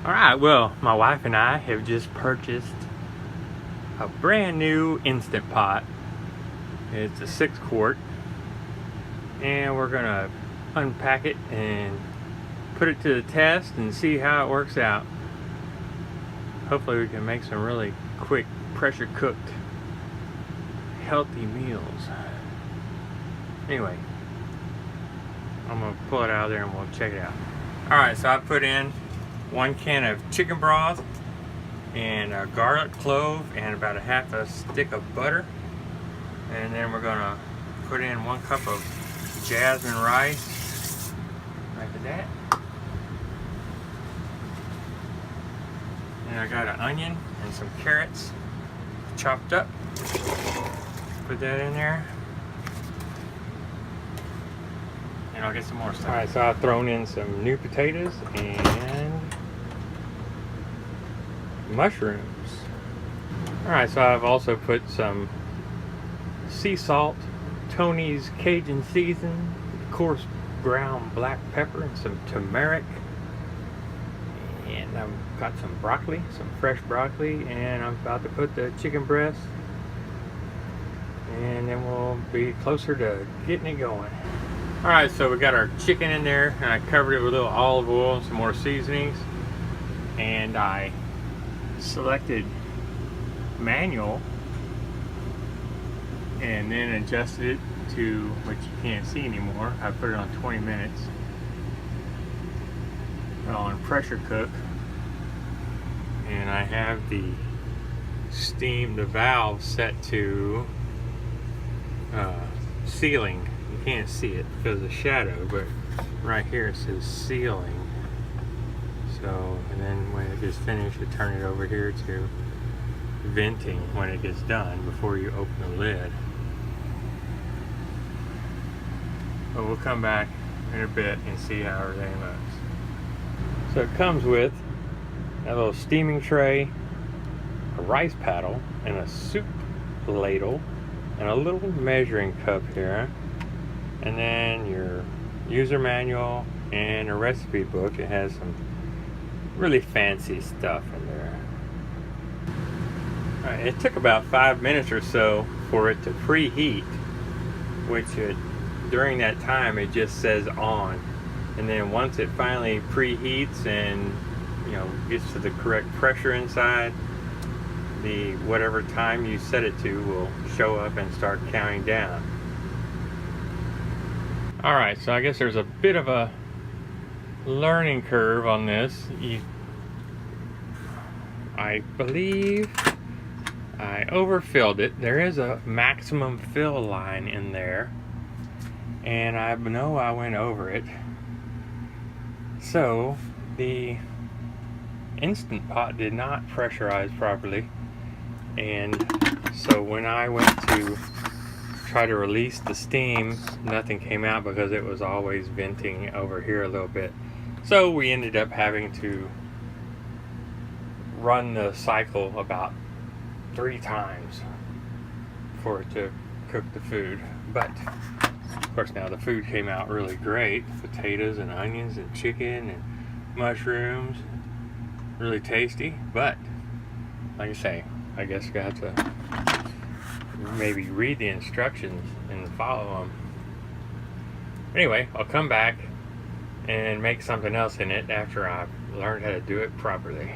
Alright, well, my wife and I have just purchased a brand new Instant Pot. It's a 6-quart, and we're gonna unpack it and put it to the test and see how it works out. Hopefully we can make some really quick, pressure cooked, healthy meals. Anyway, I'm gonna pull it out of there and we'll check it out. Alright, so I put in 1 can of chicken broth and a garlic clove and about a half a stick of butter, and then we're gonna put in 1 cup of jasmine rice like that, and I got an onion and some carrots chopped up. Put that in there, and I'll get some more stuff. Alright, so I've thrown in some new potatoes and mushrooms. Alright, so I've also put some sea salt, Tony's Cajun season, coarse ground black pepper, and some turmeric. And I've got some broccoli, some fresh broccoli, and I'm about to put the chicken breast, and then we'll be closer to getting it going. Alright, so we got our chicken in there, and I covered it with a little olive oil and some more seasonings, and I selected manual and then adjusted it to what you can't see anymore. I put it on 20 minutes on pressure cook, and I have the valve set to sealing. You can't see it because of the shadow, but right here it says sealing. So, and then when it gets finished, you turn it over here to venting when it gets done before you open the lid. But we'll come back in a bit and see how everything looks. So it comes with a little steaming tray, a rice paddle, and a soup ladle, and a little measuring cup here, and then your user manual and a recipe book. It has some really fancy stuff in there. Alright, it took about 5 minutes or so for it to preheat, which during that time it just says on, and then once it finally preheats and gets to the correct pressure inside, the whatever time you set it to will show up and start counting down. Alright, so I guess there's a bit of a learning curve on this. I believe I overfilled it. There is a maximum fill line in there, and I know I went over it. So the Instant Pot did not pressurize properly, and so when I went to try to release the steam, nothing came out because it was always venting over here a little bit. So we ended up having to run the cycle about 3 times for it to cook the food. But of course now the food came out really great. Potatoes and onions and chicken and mushrooms. Really tasty. But like I say, I guess you have to maybe read the instructions and follow them. Anyway, I'll come back and make something else in it after I've learned how to do it properly.